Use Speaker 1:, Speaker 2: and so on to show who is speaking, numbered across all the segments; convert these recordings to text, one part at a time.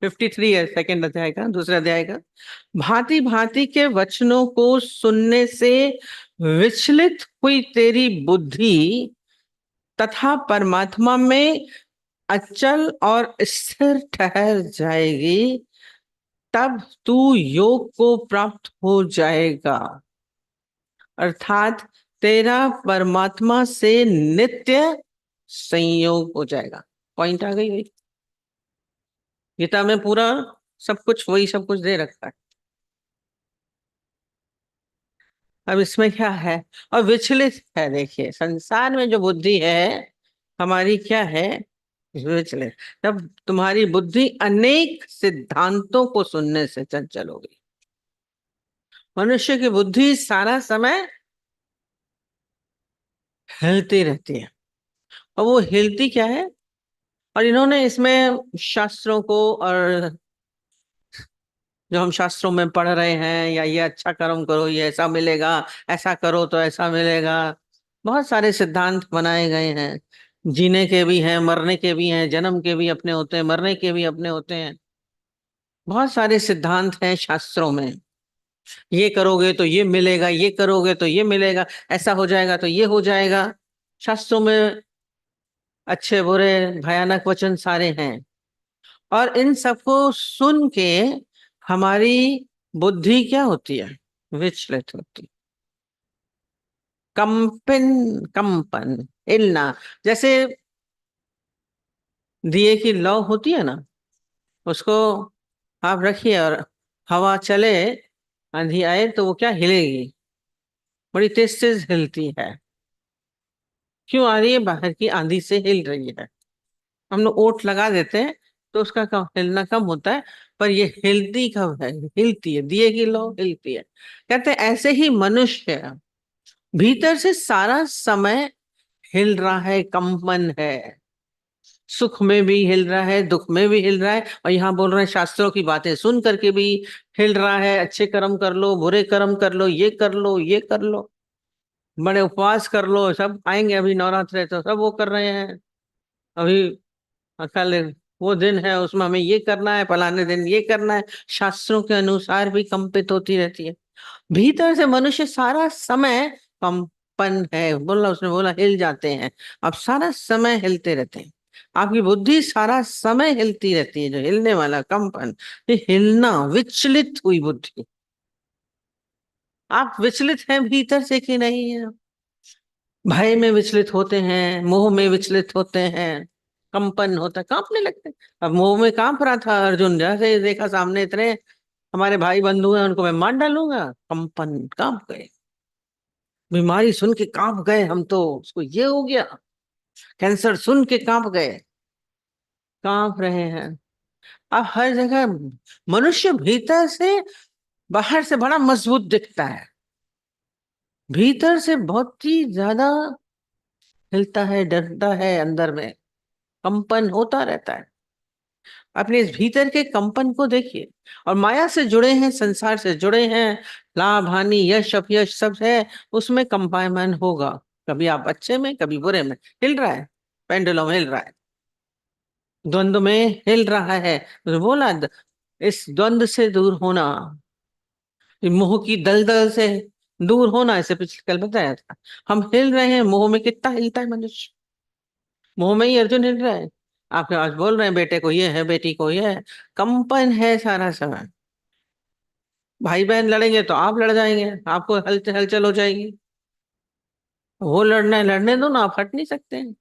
Speaker 1: 53 है, सेकंड अध्याय का, दूसरे अध्याय का। भांति भांति के वचनों को सुनने से विचलित हुई तेरी बुद्धि तथा परमात्मा में अचल और स्थिर ठहर जाएगी, तब तू योग को प्राप्त हो जाएगा। अर्थात तेरा परमात्मा से नित्य संयोग हो जाएगा। पॉइंट आ गई भाई। गीता में पूरा सब कुछ, वही सब कुछ दे रखा है। अब इसमें क्या है, और विचलित है। देखिए संसार में जो बुद्धि है हमारी, क्या है, विचलित। तब तुम्हारी बुद्धि अनेक सिद्धांतों को सुनने से चंचल हो गई। मनुष्य की बुद्धि सारा समय हिलती रहती है, और वो हिलती क्या है, और इन्होंने इसमें शास्त्रों को, और जो हम शास्त्रों में पढ़ रहे हैं, या ये अच्छा कर्म करो ये ऐसा मिलेगा, ऐसा करो तो ऐसा मिलेगा, बहुत सारे सिद्धांत बनाए गए हैं। जीने के भी हैं, मरने के भी हैं, जन्म के भी अपने होते हैं, मरने के भी अपने होते हैं। बहुत सारे सिद्धांत हैं शास्त्रों में। ये करोगे तो ये मिलेगा, ये करोगे तो ये मिलेगा, ऐसा हो जाएगा तो ये हो जाएगा। शास्त्रों में अच्छे बुरे भयानक वचन सारे हैं। और इन सबको सुन के हमारी बुद्धि क्या होती है, विचलित होती, कंपन, कंपन, हिलना। जैसे दिए की लौ होती है ना, उसको आप रखिए और हवा चले, आंधी आए तो वो क्या हिलेगी, बड़ी तेज तेज हिलती है। क्यों आ रही है, बाहर की आंधी से हिल रही है। हम लोग ओट लगा देते हैं तो उसका कम हिलना कम होता है, पर ये हिलती कब है, हिलती है, दिए की लौ हिलती है। कहते हैं ऐसे ही मनुष्य भीतर से सारा समय हिल रहा है, कंपन है। सुख में भी हिल रहा है, दुख में भी हिल रहा है, और यहाँ बोल रहे हैं शास्त्रों की बातें सुन करके भी हिल रहा है। अच्छे कर्म कर लो, बुरे कर्म कर लो, ये कर लो, ये कर लो, बड़े उपवास कर लो, सब आएंगे अभी नवरात्र है तो सब वो कर रहे हैं। अभी कल वो दिन है, उसमें हमें ये करना है, फलाने दिन ये करना है। शास्त्रों के अनुसार भी कंपित होती रहती है। भीतर से मनुष्य सारा समय कंपन है, बोला उसने, बोला हिल जाते हैं। अब सारा समय हिलते रहते हैं। आपकी बुद्धि सारा समय हिलती रहती है, जो हिलने वाला कंपन, ये हिलना, विचलित हुई बुद्धि। आप विचलित हैं भीतर से कि नहीं है? भय में विचलित होते हैं, मोह में विचलित होते हैं, कंपन होता है, कांपने लगते हैं। अब मोह में कांप रहा था अर्जुन, जैसे ही देखा सामने इतने हमारे भाई बंधु हैं, उनको मैं मार डालूंगा, कंपन, कांप गए। बीमारी सुन के कांप गए हम तो, उसको ये हो गया, कैंसर सुन के कांप गए, कांप रहे हैं। अब हर जगह मनुष्य भीतर से बाहर से बड़ा मजबूत दिखता है, भीतर से बहुत ही ज्यादा हिलता है, डरता है, अंदर में कंपन होता रहता है। अपने इस भीतर के कंपन को देखिए। और माया से जुड़े हैं, संसार से जुड़े हैं, लाभ हानि यश अपयश सब है, उसमें कंपायमान होगा। कभी आप अच्छे में, कभी बुरे में, हिल रहा है, पेंडुलम हिल रहा है, द्वंद्व में हिल रहा है। तो बोला इस द्वंद्व से दूर होना, मोह की दलदल से दूर होना, इसे पिछले कल बताया था। हम हिल रहे हैं, मोह में कितना हिलता है मनुष्य, मोह में ही अर्जुन हिल रहा है। आपके आज बोल रहे हैं बेटे को ये है, बेटी को ये है, कंपन है सारा समय। भाई बहन लड़ेंगे तो आप लड़ जाएंगे, आपको हलचल हलचल हो जाएगी। वो लड़ना है, लड़ने दो ना, आप हट नहीं सकते हैं,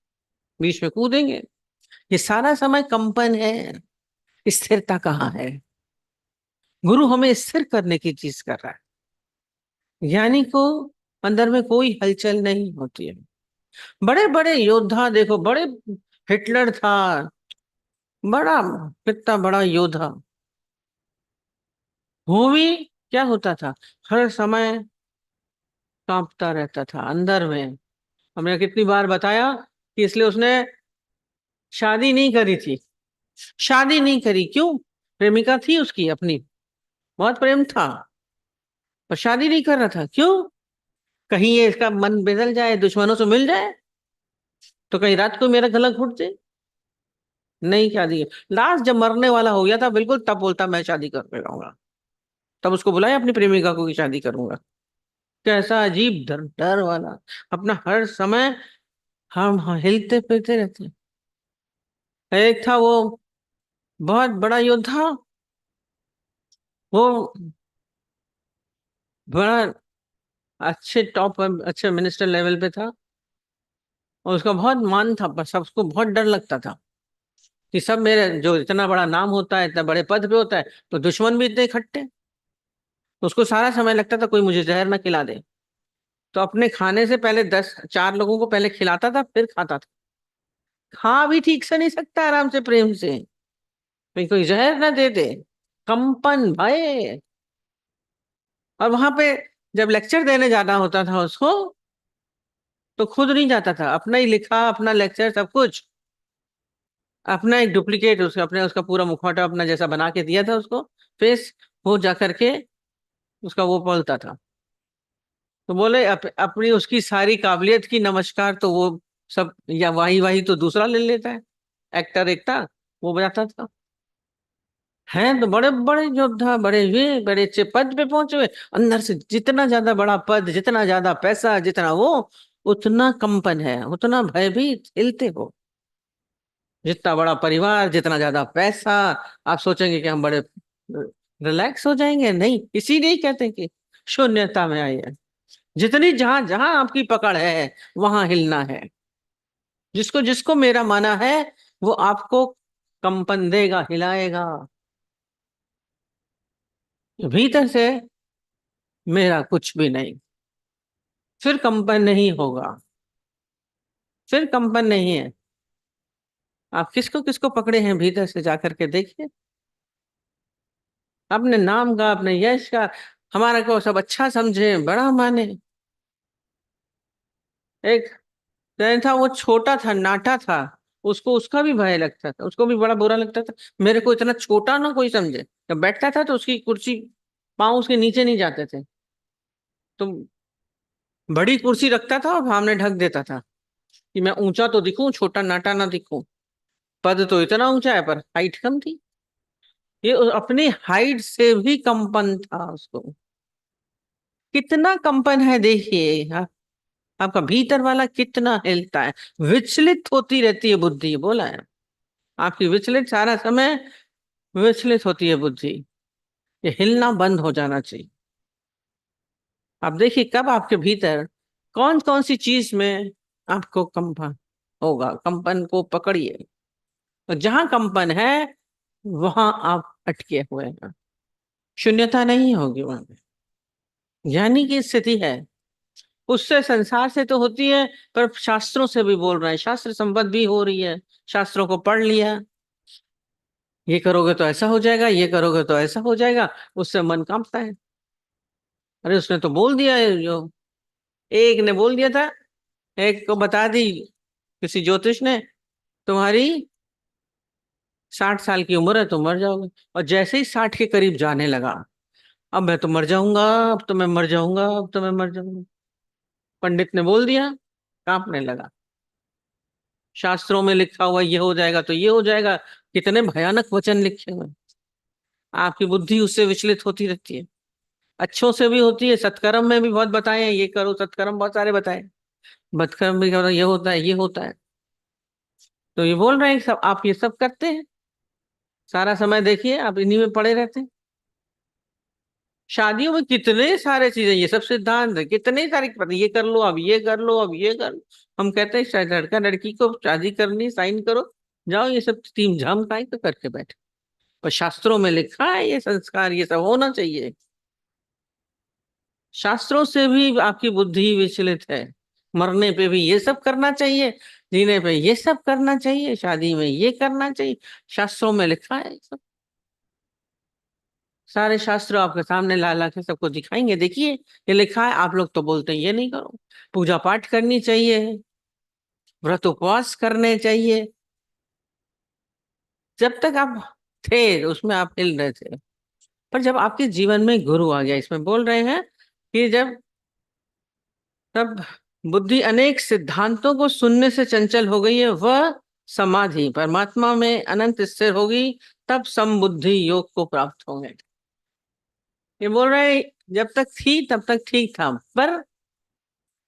Speaker 1: बीच में कूदेंगे। ये सारा समय कंपन है, स्थिरता कहाँ है? गुरु हमें स्थिर करने की चीज कर रहा है। ज्ञानी को अंदर में कोई हलचल नहीं होती है। बड़े बड़े योद्धा देखो, बड़े, हिटलर था, बड़ा, कितना बड़ा योद्धा। वो भी क्या होता था, हर समय कांपता रहता था अंदर में। हमने कितनी बार बताया कि इसलिए उसने शादी नहीं करी थी। शादी नहीं करी, क्यों? प्रेमिका थी उसकी अपनी, बहुत प्रेम था, पर शादी नहीं कर रहा था। क्यों? कहीं ये इसका मन बदल जाए, दुश्मनों से मिल जाए, तो कहीं रात को मेरा गला घुट जाए। नहीं शादी। लास्ट जब मरने वाला हो गया था बिल्कुल, तब बोलता मैं शादी कर जाऊंगा। तब उसको बुलाया अपनी प्रेमिका को कि शादी करूंगा। कैसा अजीब डर, डर वाला। अपना हर समय हम हिलते फिरते रहते हैं। एक था वो बहुत बड़ा योद्धा, वो बड़ा अच्छे टॉप, अच्छे मिनिस्टर लेवल पे था। और उसका बहुत मान था, पर सबको बहुत डर लगता था कि सब मेरे, जो इतना बड़ा नाम होता है, इतना बड़े पद पे होता है, तो दुश्मन भी इतने इकट्ठे। तो उसको सारा समय लगता था कोई मुझे जहर ना खिला दे। तो अपने खाने से पहले 4 लोगों को पहले खिलाता था, फिर खाता था। खा भी ठीक से नहीं सकता आराम से, प्रेम से, कहीं कोई जहर ना दे दे। कंपन भय। और वहां पे जब लेक्चर देने जाना होता था उसको, तो खुद नहीं जाता था, अपना ही लिखा, अपना लेक्चर सब कुछ, अपना एक डुप्लीकेट उसका, अपने उसका पूरा मुखौटा अपना जैसा बना के दिया था उसको, फेस, वो जा करके उसका वो बोलता था। तो बोले अपनी उसकी सारी काबिलियत की नमस्कार तो वो सब, या वाही वाही तो दूसरा ले लेता है। एक्टर एक था, वो बजाता था। हैं तो बड़े बड़े योद्धा, बड़े हुए, बड़े अच्छे पद पे पहुंचे हुए। अंदर से जितना ज्यादा बड़ा पद, जितना ज्यादा पैसा, जितना वो, उतना कंपन है, उतना भयभीत, हिलते हो। जितना बड़ा परिवार, जितना ज्यादा पैसा, आप सोचेंगे कि हम बड़े रिलैक्स हो जाएंगे, नहीं, इसीलिए ही कहते हैं कि शून्यता में आइए। जितनी, जहां जहां आपकी पकड़ है, वहां हिलना है। जिसको जिसको मेरा माना है, वो आपको कंपन देगा, हिलाएगा। भीतर से मेरा कुछ भी नहीं, फिर कंपन नहीं होगा, फिर कंपन नहीं है। आप किसको किसको पकड़े हैं भीतर से, जाकर के देखिए। अपने नाम का, अपने यश का, हमारा को सब अच्छा समझे, बड़ा माने। एक जैन था, वो छोटा था, नाटा था, उसको उसका भी भय लगता था, उसको भी बड़ा बुरा लगता था। मेरे को इतना छोटा ना कोई समझे। जब बैठता था तो उसकी कुर्सी, पाँव उसके नीचे नहीं जाते थे। तो बड़ी कुर्सी रखता था और सामने ढक देता था कि मैं ऊंचा तो दिखूं, छोटा नाटा ना दिखूं। पद तो इतना ऊंचा है, पर हाइट कम थी। ये अपनी हाइट से भी कंपन था उसको। कितना कंपन है देखिए आप, आपका भीतर वाला कितना हिलता है। विचलित होती रहती है बुद्धि, बोला है। आपकी विचलित सारा समय, विचलित होती है बुद्धि। ये हिलना बंद हो जाना चाहिए। आप देखिए कब आपके भीतर कौन कौन सी चीज में आपको कंपन होगा, कंपन को पकड़िए। और जहां कंपन है, वहां आप अटके हुए हैं। शून्यता नहीं होगी वहां पे। ज्ञानी की स्थिति है, उससे संसार से तो होती है, पर शास्त्रों से भी बोल रहे हैं, शास्त्र संबद्ध भी हो रही है। शास्त्रों को पढ़ लिया, ये करोगे तो ऐसा हो जाएगा, ये करोगे तो ऐसा हो जाएगा। उससे मन कांपता है। अरे उसने तो बोल दिया है, जो एक ने बोल दिया था, एक को बता दी किसी ज्योतिष ने, तुम्हारी 60 साल की उम्र है, तुम मर जाओगे। और जैसे ही 60 के करीब जाने लगा, अब मैं तो मर जाऊंगा, अब तो मैं मर जाऊंगा, अब तो मैं मर जाऊंगा। पंडित ने बोल दिया, कांपने लगा। शास्त्रों में लिखा हुआ ये हो जाएगा तो ये हो जाएगा। कितने भयानक वचन लिखे हुए हैं। आपकी बुद्धि उससे विचलित होती रहती है। अच्छों से भी होती है, सत्कर्म में भी बहुत बताए हैं, ये करो, सत्कर्म बहुत सारे बताए। बदकर्म भी करो, ये होता है, ये होता है। तो ये बोल रहे हैं कि सब आप ये सब करते हैं, सारा समय देखिए आप इन्हीं में पड़े रहते हैं। शादियों में कितने सारे चीजें, ये सब सिद्धांत है, कितने सारे पता, ये कर लो, अब ये कर लो, अब ये कर लो। हम कहते हैं शायद लड़का लड़की को शादी करनी, साइन करो, जाओ, ये सब तीम झाम काय तो करके बैठे। पर शास्त्रों में लिखा है ये संस्कार, ये सब होना चाहिए। शास्त्रों से भी आपकी बुद्धि विचलित है। मरने पे भी ये सब करना चाहिए, जीने पे ये सब करना चाहिए, शादी में ये करना चाहिए। शास्त्रों में लिखा है सब। सारे शास्त्र आपके सामने ला ला के सबको दिखाएंगे, देखिए ये लिखा है। आप लोग तो बोलते हैं ये नहीं करो। पूजा पाठ करनी चाहिए, व्रत उपवास करने चाहिए। जब तक आप थे उसमें आप हिल रहे थे, पर जब आपके जीवन में गुरु आ गया, इसमें बोल रहे हैं कि जब, तब बुद्धि अनेक सिद्धांतों को सुनने से चंचल हो गई है, वह समाधि परमात्मा में अनंत स्थिर होगी, तब समबुद्धि योग को प्राप्त होंगे। ये बोल रहे जब तक थी तब तक ठीक था, पर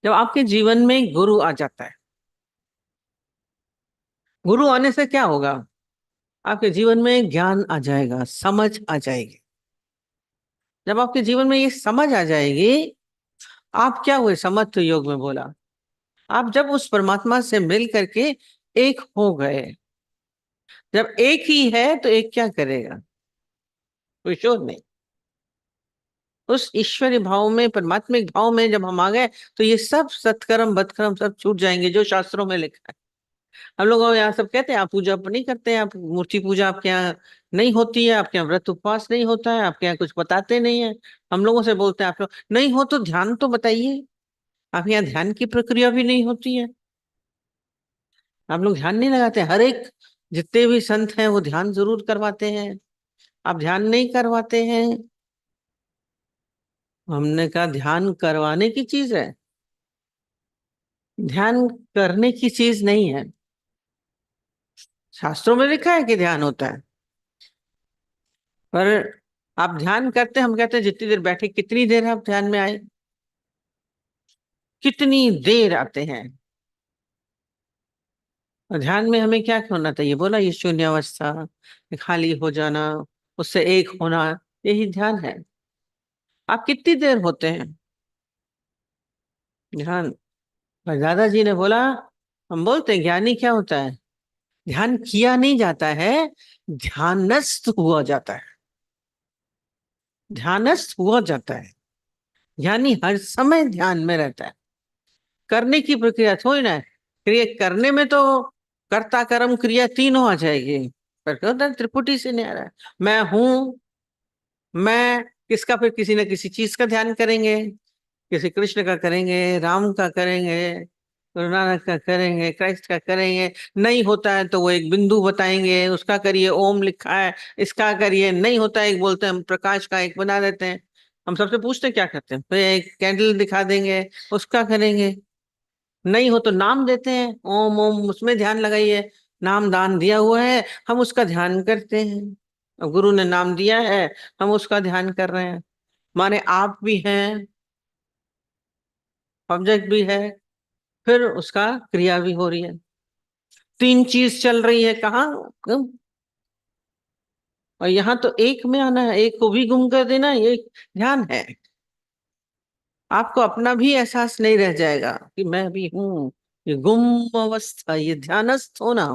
Speaker 1: जब आपके जीवन में गुरु आ जाता है, गुरु आने से क्या होगा, आपके जीवन में ज्ञान आ जाएगा, समझ आ जाएगी। जब आपके जीवन में ये समझ आ जाएगी, आप क्या हुए, समत्व योग में बोला, आप जब उस परमात्मा से मिल करके एक हो गए। जब एक ही है तो एक क्या करेगा, कोई शोध नहीं। उस ईश्वरी भाव में, परमात्मिक भाव में जब हम आ गए, तो ये सब सत्कर्म बदकर्म सब छूट जाएंगे जो शास्त्रों में लिखा है। हम लोग यहाँ सब कहते हैं आप पूजा नहीं करते हैं, आप मूर्ति पूजा आपके यहाँ नहीं होती है, आपके यहाँ व्रत उपवास नहीं होता है, आपके यहाँ कुछ बताते नहीं है। हम लोगों से बोलते हैं आप लोग नहीं हो तो ध्यान तो बताइए, आप यहाँ ध्यान की प्रक्रिया भी नहीं होती है, आप लोग ध्यान नहीं लगाते। हर एक जितने भी संत हैं वो ध्यान जरूर करवाते हैं, आप ध्यान नहीं करवाते हैं। हमने कहा ध्यान करवाने की चीज है, ध्यान करने की चीज नहीं है। शास्त्रों में लिखा है कि ध्यान होता है, पर आप ध्यान करते, हम कहते हैं जितनी देर बैठे, कितनी देर आप ध्यान में आए, कितनी देर आते हैं। और ध्यान में हमें क्या होना चाहिए, बोला ये शून्य अवस्था, खाली हो जाना, उससे एक होना, यही ध्यान है। आप कितनी देर होते हैं ध्यान। और दादाजी ने बोला, हम बोलते हैं ज्ञानी क्या होता है, ध्यान किया नहीं जाता है, ध्यानस्थ हुआ जाता है, ध्यानस्थ हुआ जाता है। ज्ञानी हर समय ध्यान में रहता है। करने की प्रक्रिया थोड़ी ना है, क्रिया करने में तो कर्ता कर्म क्रिया तीनों आ जाएगी, पर क्या होता है त्रिपुटी से नहीं आ रहा है। मैं हूं, मैं किसका, फिर किसी न किसी चीज का ध्यान करेंगे, किसी कृष्ण का करेंगे, राम का करेंगे, गुरु नानक का करेंगे, क्राइस्ट का करेंगे। नहीं होता है तो वो एक बिंदु बताएंगे, उसका करिए, ओम लिखा है इसका करिए। नहीं होता है एक बोलते हैं हम प्रकाश का एक बना देते हैं। हम सबसे पूछते हैं क्या करते हैं, तो एक कैंडल दिखा देंगे, उसका करेंगे। नहीं हो तो नाम देते हैं, ओम ओम उसमें ध्यान लगाइए, नाम दान दिया हुआ है, हम उसका ध्यान करते हैं। अब गुरु ने नाम दिया है, हम उसका ध्यान कर रहे हैं। माने आप भी हैं, ऑब्जेक्ट भी है, फिर उसका क्रिया भी हो रही है। तीन चीज चल रही है कहाँ, और यहाँ तो एक में आना है, एक को भी गुम कर देना, ये ध्यान है। आपको अपना भी एहसास नहीं रह जाएगा कि मैं भी हूं। ये गुम अवस्था, ये ध्यानस्थ होना।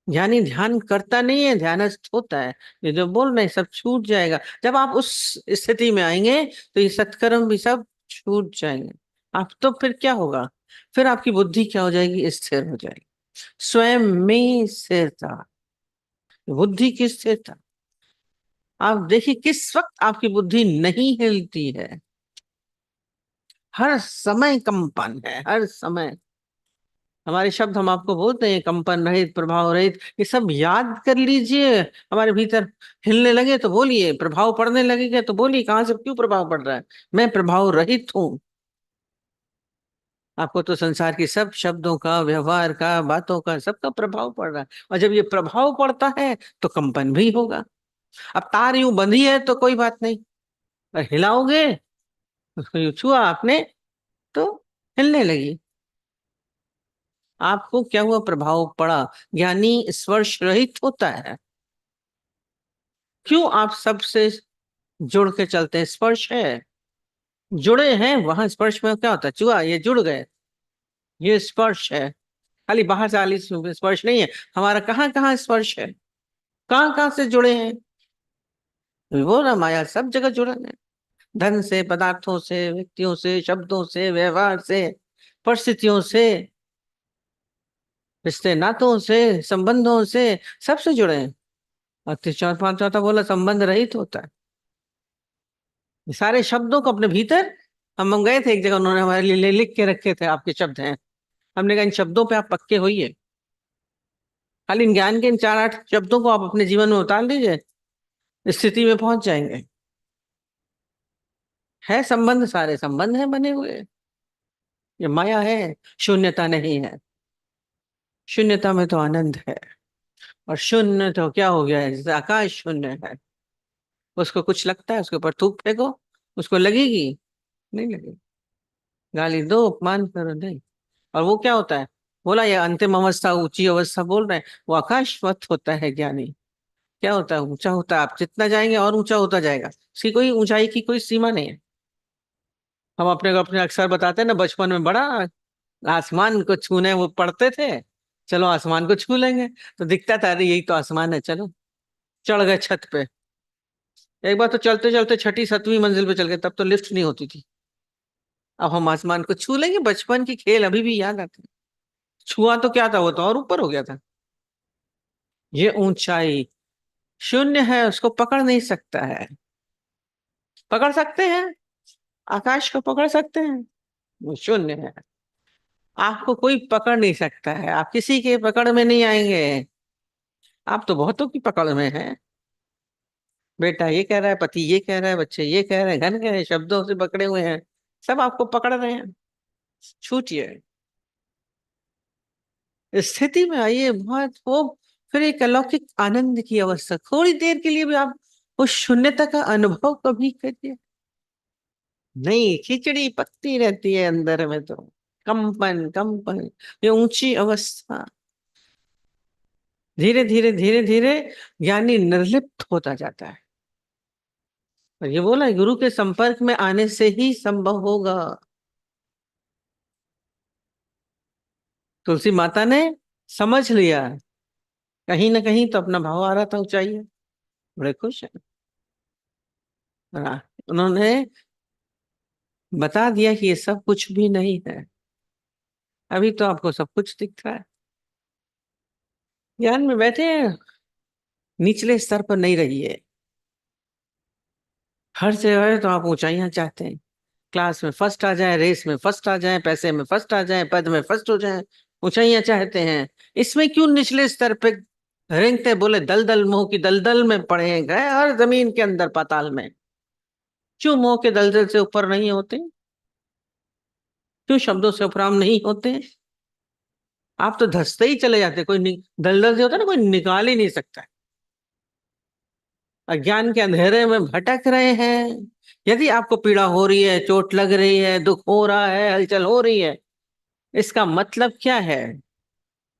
Speaker 1: ज्ञानी ध्यान करता नहीं है, ध्यानस्थ होता है। ये जो बोल रहे हैं सब छूट जाएगा। जब आप उस स्थिति में आएंगे तो ये सत्कर्म भी सब छूट जाएंगे। आप तो फिर क्या होगा, फिर आपकी बुद्धि क्या हो जाएगी, स्थिर हो जाएगी। स्वयं में स्थिरता, बुद्धि की स्थिरता। आप देखिए किस वक्त आपकी बुद्धि नहीं हिलती है, हर समय कंपन है, हर समय। हमारे शब्द हम आपको बोलते हैं कंपन रहित, प्रभाव रहित, ये सब याद कर लीजिए। हमारे भीतर हिलने लगे तो बोलिए, प्रभाव पड़ने लगेगा तो बोलिए, कहां से क्यों प्रभाव पड़ रहा है, मैं प्रभाव रहित हूं। आपको तो संसार की सब शब्दों का, व्यवहार का, बातों का, सबका प्रभाव पड़ रहा है। और जब ये प्रभाव पड़ता है तो कंपन भी होगा। अब तार यूं बंधी है तो कोई बात नहीं, और हिलाओगे, उसको यूं छुआ आपने तो हिलने लगी। आपको क्या हुआ, प्रभाव पड़ा। ज्ञानी स्पर्श रहित होता है। क्यों, आप सबसे जुड़ के चलते हैं, स्पर्श है, जुड़े हैं। वहां स्पर्श में क्या होता है, चुआ ये जुड़ गए, ये स्पर्श है। खाली बाहर से खाली स्पर्श नहीं है, हमारा कहाँ कहाँ स्पर्श है, कहाँ कहाँ से जुड़े हैं। वो ना माया सब जगह जुड़ा है, धन से, पदार्थों से, व्यक्तियों से, शब्दों से, व्यवहार से, परिस्थितियों से, रिश्ते नातों से, संबंधों से, सबसे जुड़े हैं। और चौथा चौथा बोला संबंध रहित होता है। ये सारे शब्दों को अपने भीतर, हम गए थे एक जगह, उन्होंने हमारे लिए लिख के रखे थे, आपके शब्द हैं। हमने कहा इन शब्दों पे आप पक्के होइए, खाली इन ज्ञान के इन चार आठ शब्दों को आप अपने जीवन में उतार लीजिए, स्थिति में पहुंच जाएंगे। है संबंध, सारे संबंध हैं बने हुए, ये माया है, शून्यता नहीं है। शून्यता में तो आनंद है। और शून्य तो क्या हो गया है, जैसे आकाश शून्य है। उसको कुछ लगता है, उसके ऊपर थूक फेंको, उसको लगेगी? नहीं लगेगी। गाली दो, अपमान करो, नहीं। और वो क्या होता है, बोला ये अंतिम अवस्था, ऊंची अवस्था बोल रहे हैं, वो आकाशवत होता है ज्ञानी। क्या होता है, ऊंचा होता है। आप जितना जाएंगे और ऊंचा होता जाएगा, उसकी कोई ऊंचाई की कोई सीमा नहीं है। हम अपने को अपने अक्सर बताते हैं ना, बचपन में बड़ा आसमान को छूने वो पढ़ते थे, चलो आसमान को छू लेंगे। तो दिखता था, अरे यही तो आसमान है, चलो चढ़ गए छत पे। एक बार तो चलते चलते छठी सातवीं मंजिल पे चल गए, तब तो लिफ्ट नहीं होती थी। अब हम आसमान को छू लेंगे, बचपन की खेल अभी भी याद आते हैं। छुआ तो क्या था, वो तो और ऊपर हो गया था। ये ऊंचाई शून्य है, उसको पकड़ नहीं सकता है। पकड़ सकते हैं, आकाश को पकड़ सकते हैं, वो शून्य है। आपको कोई पकड़ नहीं सकता है, आप किसी के पकड़ में नहीं आएंगे। आप तो बहुतों की पकड़ में हैं। बेटा ये कह रहा है, पति ये कह रहा है, बच्चे ये कह रहे हैं, घर कह रहे हैं, शब्दों से पकड़े हुए हैं। सब आपको पकड़ रहे हैं। छूटिए, स्थिति में आइए, बहुत वो फिर एक अलौकिक आनंद की अवस्था, थोड़ी देर के लिए भी आप उस शून्यता का अनुभव कभी करिए। नहीं, खिचड़ी पकती रहती है अंदर में तो, कंपन कंपन, ये ऊंची अवस्था। धीरे धीरे धीरे धीरे ज्ञानी निर्लिप्त होता जाता है। और ये बोला, गुरु के संपर्क में आने से ही संभव होगा। तुलसी माता ने समझ लिया, कहीं ना कहीं तो अपना भाव आ रहा था ऊंचाई है। बड़े खुश हैं। हाँ, उन्होंने बता दिया कि ये सब कुछ भी नहीं है। अभी तो आपको सब कुछ दिख रहा है। ज्ञान में बैठे हैं, निचले स्तर पर नहीं रहिए। हर जगह तो आप ऊंचाइयां चाहते हैं, क्लास में फर्स्ट आ जाए, रेस में फर्स्ट आ जाए, पैसे में फर्स्ट आ जाए, पद में फर्स्ट हो जाए, ऊंचाइयां चाहते हैं। इसमें क्यों निचले स्तर पे रेंगते? बोले दलदल मोह की दलदल में पड़े गए, और जमीन के अंदर पाताल में। क्यों मोह के दलदल से ऊपर नहीं होते? क्यों शब्दों से उपराम नहीं होते? आप तो धंसते ही चले जाते, दलदल से होता है ना, कोई निकाल ही नहीं सकता। अज्ञान के अंधेरे में भटक रहे हैं। यदि आपको पीड़ा हो रही है, चोट लग रही है, दुख हो रहा है, हलचल हो रही है, इसका मतलब क्या है?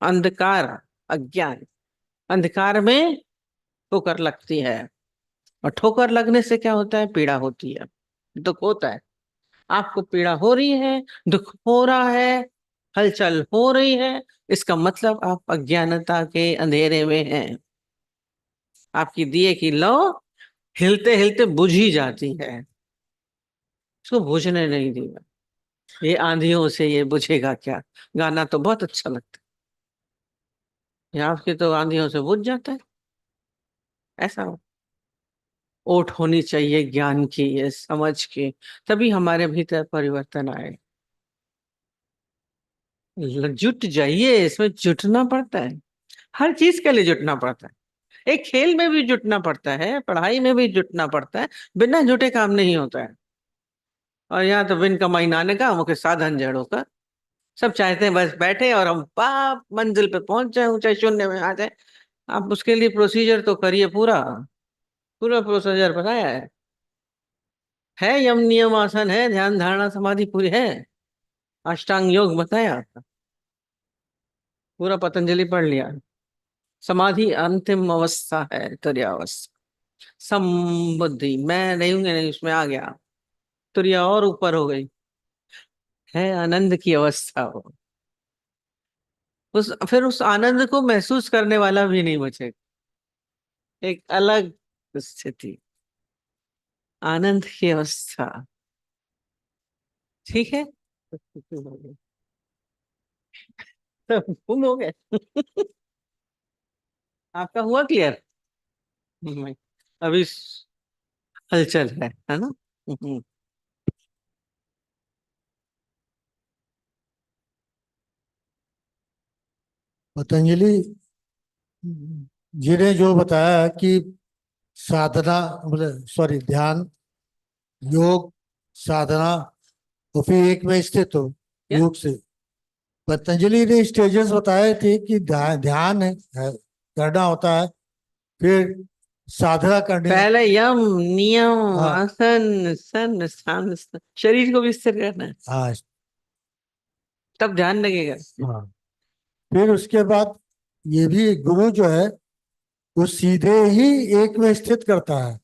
Speaker 1: अंधकार, अज्ञान। अंधकार में ठोकर लगती है, और ठोकर लगने से क्या होता है? पीड़ा होती है, दुख होता है। आपको पीड़ा हो रही है, दुख हो रहा है, हलचल हो रही है, इसका मतलब आप अज्ञानता के अंधेरे में हैं। आपकी दिए की लौ हिलते हिलते बुझ ही जाती है, इसको बुझने नहीं दिया। ये आंधियों से ये बुझेगा क्या? गाना तो बहुत अच्छा लगता है, ये आपके तो आंधियों से बुझ जाता है। ऐसा ओट होनी चाहिए ज्ञान की, ये समझ की, तभी हमारे भीतर परिवर्तन आए। जुट जाइए, इसमें जुटना पड़ता है। हर चीज के लिए जुटना पड़ता है। एक खेल में भी जुटना पड़ता है, पढ़ाई में भी जुटना पड़ता है। बिना जुटे काम नहीं होता है। और यहाँ तो बिन कमाई नाने का, मुख्य साधन जड़ों का। सब चाहते हैं बस बैठे और हम पाप मंजिल पे पहुंच जाए, ऊंचाई शून्य में आ जाए। आप उसके लिए प्रोसीजर तो करिए, पूरा पूरा प्रोसीजर बताया है। यम नियम आसन है, ध्यान धारणा समाधि पूरी है, अष्टांग योग बताया, पूरा पतंजलि पढ़ लिया। समाधि अंतिम अवस्था है, तुर्यावस्था। संबुद्धि मैं नहीं हूं, नहीं उसमें आ गया, तुरिया और ऊपर हो गई, है आनंद की अवस्था हो। उस फिर उस आनंद को महसूस करने वाला भी नहीं बचेगा। एक अलग स्थिति, आनंद की अवस्था। ठीक है। सब गुम हो गए। आपका हुआ क्लियर? अभी हलचल है ना?
Speaker 2: पतंजलि जी ने जो बताया है कि साधना, मतलब सॉरी, ध्यान, योग, साधना, और फिर एक में स्थित हो
Speaker 1: क्या?
Speaker 2: योग से। पतंजलि ने स्टेजेस बताए थे कि ध्यान करना होता है, फिर साधना करनी है।
Speaker 1: पहले यम, नियम,
Speaker 2: हाँ
Speaker 1: आसन, सन, स्थान, शरीर को भी स्थिर करना है,
Speaker 2: हाँ
Speaker 1: तब ध्यान लगेगा।
Speaker 2: हाँ। फिर उसके बाद ये भी गुरु जो है वो सीधे ही एक में स्थित करता है,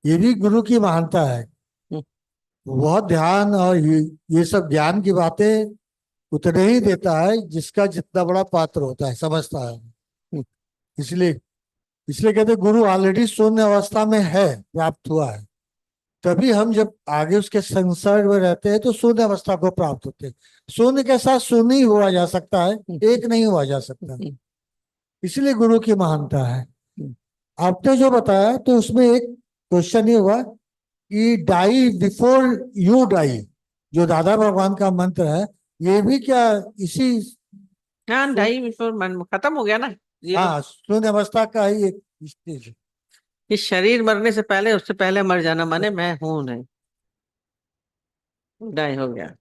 Speaker 2: ये भी गुरु की महानता है।
Speaker 1: हम्म,
Speaker 2: वह ध्यान और ये सब ज्ञान की बातें उतने ही देता है जिसका जितना बड़ा पात्र होता है, समझता है।
Speaker 1: हम्म,
Speaker 2: इसलिए इसलिए कहते हैं, गुरु ऑलरेडी शून्य अवस्था में है, प्राप्त हुआ है। तभी हम जब आगे उसके संसर्ग में रहते हैं तो शून्य अवस्था को प्राप्त होते हैं। शून्य के साथ शून्य ही हुआ जा सकता है, एक नहीं हुआ जा सकता।
Speaker 1: हम्म,
Speaker 2: इसलिए गुरु की महानता है।
Speaker 1: हम्म।
Speaker 2: आपने जो बताया तो उसमें एक क्वेश्चन ये हुआ कि डाई बिफोर यू डाई, जो दादा भगवान का मंत्र है, ये भी क्या इसी
Speaker 1: हाँ, ढाई बिफोर मन खत्म हो गया ना, जीरो।
Speaker 2: हाँ शून्य अवस्था का ही एक स्टेज
Speaker 1: इस शरीर मरने से पहले, उससे पहले मर जाना, माने मैं हूं नहीं, ढाई हो गया।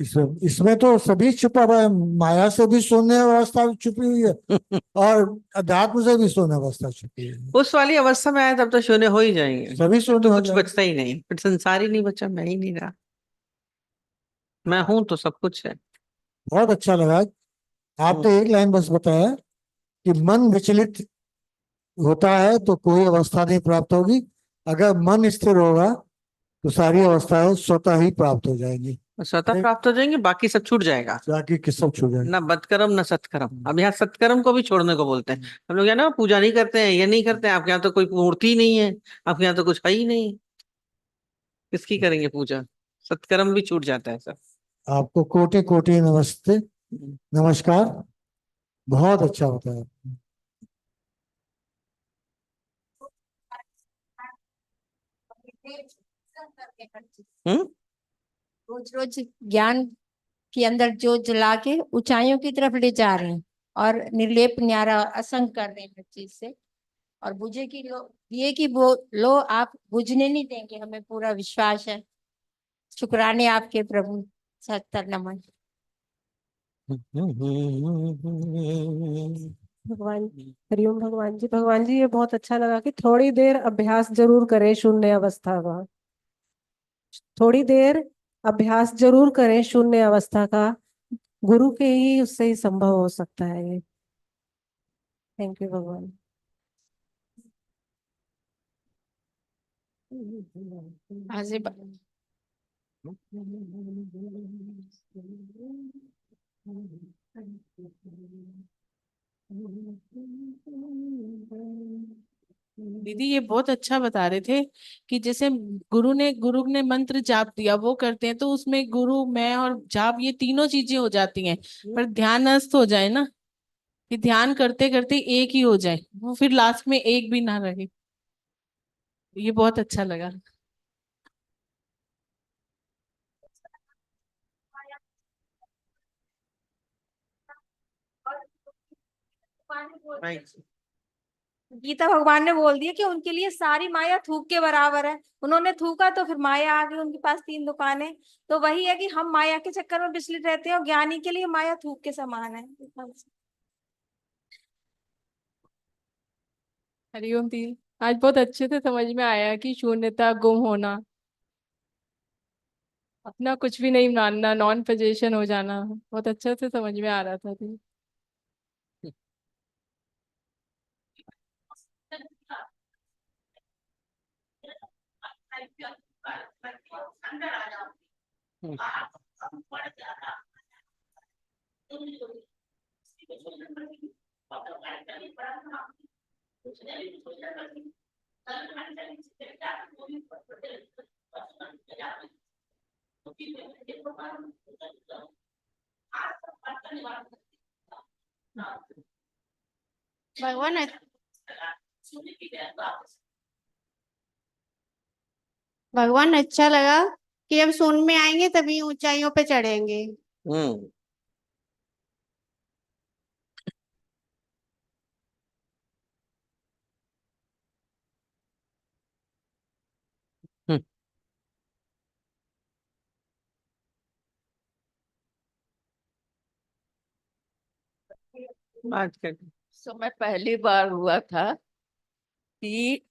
Speaker 2: इसमें इसमें तो सभी छुपा हुआ है, माया से भी शून्य अवस्था छुपी हुई है और अध्यात्म से भी शून्य अवस्था छुपी हुई है।
Speaker 1: उस वाली अवस्था में आए तब तो शून्य हो ही जाएंगे,
Speaker 2: सभी
Speaker 1: फिर
Speaker 2: शून्य
Speaker 1: तो
Speaker 2: हो
Speaker 1: कुछ
Speaker 2: जाएंगे।
Speaker 1: बचता ही नहीं, फिर संसार ही नहीं बचा, मैं ही नहीं रहा। मैं हूं तो सब कुछ है।
Speaker 2: बहुत अच्छा लगा।
Speaker 1: हम्म,
Speaker 2: आपने एक लाइन बस बताया कि मन विचलित होता है तो कोई अवस्था नहीं प्राप्त होगी, अगर मन स्थिर होगा तो सारी अवस्थाएं स्वतः ही प्राप्त हो जाएंगी।
Speaker 1: स्वतः
Speaker 2: अरे,
Speaker 1: प्राप्त हो जाएंगे, बाकी सब छूट जाएगा।
Speaker 2: बाकी किस सब छू जाएंगे।
Speaker 1: ना बदकर्म ना सत्कर्म। अब यहाँ सत्कर्म को भी छोड़ने को बोलते हैं। हम लोग, है ना, पूजा नहीं करते हैं, ये नहीं करते हैं, आपके यहाँ तो कोई मूर्ति ही नहीं है, आपके यहाँ तो कुछ है ही नहीं, किसकी करेंगे पूजा? सत्कर्म भी छूट जाता है सब।
Speaker 2: आपको कोटि कोटि नमस्ते,
Speaker 1: हम्म,
Speaker 2: नमस्कार। बहुत अच्छा बताया।
Speaker 1: हम्म।
Speaker 3: रोज रोज ज्ञान के अंदर जो जला के ऊंचाइयों की तरफ ले जा रहे हैं, और निर्लेप न्यारा असंग कर रहे हैं हर चीज से। और बुझे की लो, ये कि वो लो आप बुझने नहीं देंगे, हमें पूरा विश्वास है। शुक्राने आपके प्रभु, सत्तर नमन।
Speaker 4: भगवान, हरिओम भगवान जी। भगवान जी, ये बहुत अच्छा लगा कि थोड़ी देर अभ्यास जरूर करें शून्य अवस्था का। थोड़ी देर अभ्यास जरूर करें शून्य अवस्था का, गुरु के ही उससे ही संभव हो सकता है ये। थैंक यू भगवान।
Speaker 3: आज ये
Speaker 5: दीदी ये बहुत अच्छा बता रहे थे कि जैसे गुरु ने मंत्र जाप दिया, वो करते हैं तो उसमें गुरु, मैं और जाप, ये तीनों चीजें हो जाती हैं। पर ध्यान नष्ट हो जाए ना, कि ध्यान करते करते एक ही हो जाए, वो फिर लास्ट में एक भी ना रहे। ये बहुत अच्छा लगा।
Speaker 1: right।
Speaker 3: गीता भगवान ने बोल दिया कि उनके लिए सारी माया थूक के बराबर है। उन्होंने थूका तो फिर माया आ गई, उनके पास तीन दुकानें। तो वही है कि हम माया के चक्कर में विचलित रहते हैं, और ज्ञानी के लिए माया थूक के समान है।
Speaker 5: हरिओम दी। आज बहुत अच्छे से समझ में आया कि शून्यता, गुम होना, अपना कुछ भी नहीं मानना, नॉन पोजेशन हो जाना, बहुत अच्छे से समझ में आ रहा था दी।
Speaker 1: हम्म,
Speaker 3: भगवान, भगवान अच्छा लगा कि अब शून्य में आएंगे तभी ऊंचाइयों पे चढ़ेंगे।
Speaker 1: हम्म, हम्म। बात कर।
Speaker 6: समय पहली बार हुआ था कि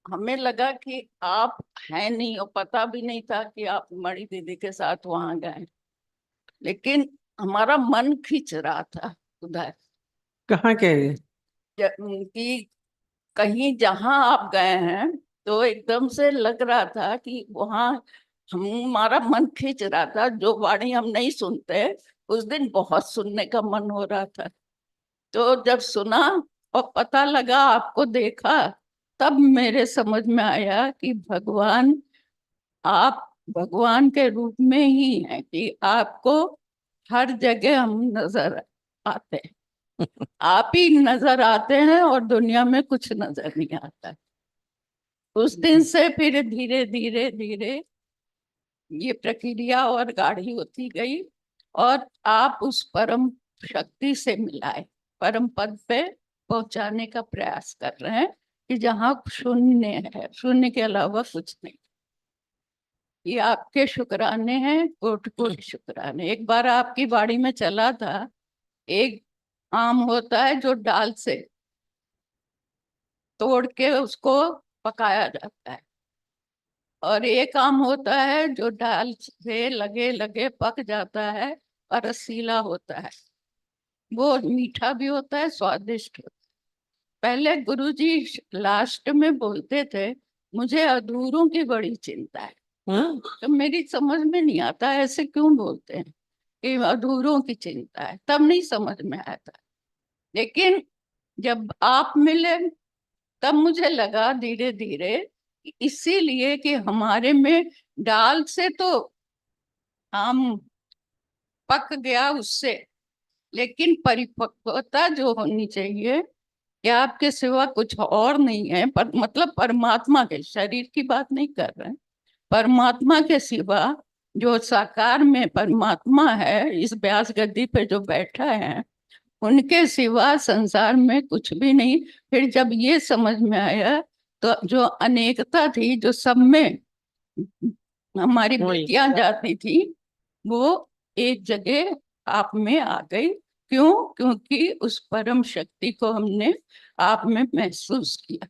Speaker 6: हमें लगा कि आप हैं नहीं, और पता भी नहीं था कि आप मणि दीदी के साथ वहां गए, लेकिन हमारा मन खींच रहा था उधर
Speaker 1: कहाँ कह रही है?
Speaker 6: कि कहीं जहां आप गए हैं, तो एकदम से लग रहा था कि वहां हमारा मन खींच रहा था। जो वाणी हम नहीं सुनते, उस दिन बहुत सुनने का मन हो रहा था। तो जब सुना और पता लगा, आपको देखा, तब मेरे समझ में आया कि भगवान, आप भगवान के रूप में ही हैं, कि आपको हर जगह हम नजर आते हैं। आप ही नजर आते हैं और दुनिया में कुछ नजर नहीं आता। उस दिन से फिर धीरे धीरे धीरे ये प्रक्रिया और गाढ़ी होती गई, और आप उस परम शक्ति से मिलाए, परम पद पे पहुंचाने का प्रयास कर रहे हैं, कि जहाँ शून्य है, शून्य के अलावा कुछ नहीं। ये आपके शुक्राने हैं, कोट कोट शुक्राने। एक बार आपकी बाड़ी में चला था, एक आम होता है जो डाल से तोड़ के उसको पकाया जाता है, और एक आम होता है जो डाल से लगे लगे पक जाता है और रसीला होता है। वो मीठा भी होता है, स्वादिष्ट होता है। पहले गुरुजी लास्ट में बोलते थे, मुझे अधूरों की बड़ी चिंता है।
Speaker 1: हाँ?
Speaker 6: तो मेरी समझ में नहीं आता ऐसे क्यों बोलते हैं कि अधूरों की चिंता है, तब नहीं समझ में आया था। लेकिन जब आप मिले, तब मुझे लगा धीरे धीरे, इसीलिए कि हमारे में डाल से तो आम पक गया उससे, लेकिन परिपक्वता जो होनी चाहिए, कि आपके सिवा कुछ और नहीं है, पर मतलब परमात्मा के, शरीर की बात नहीं कर रहे हैं, परमात्मा के सिवा जो साकार में परमात्मा है, इस व्यास गद्दी पे जो बैठा है, उनके सिवा संसार में कुछ भी नहीं। फिर जब ये समझ में आया, तो जो अनेकता थी, जो सब में हमारी
Speaker 1: वही।
Speaker 6: बेटियां जाती थी, वो एक जगह आप में आ गई। क्यों? क्योंकि उस परम शक्ति को हमने आप में महसूस किया।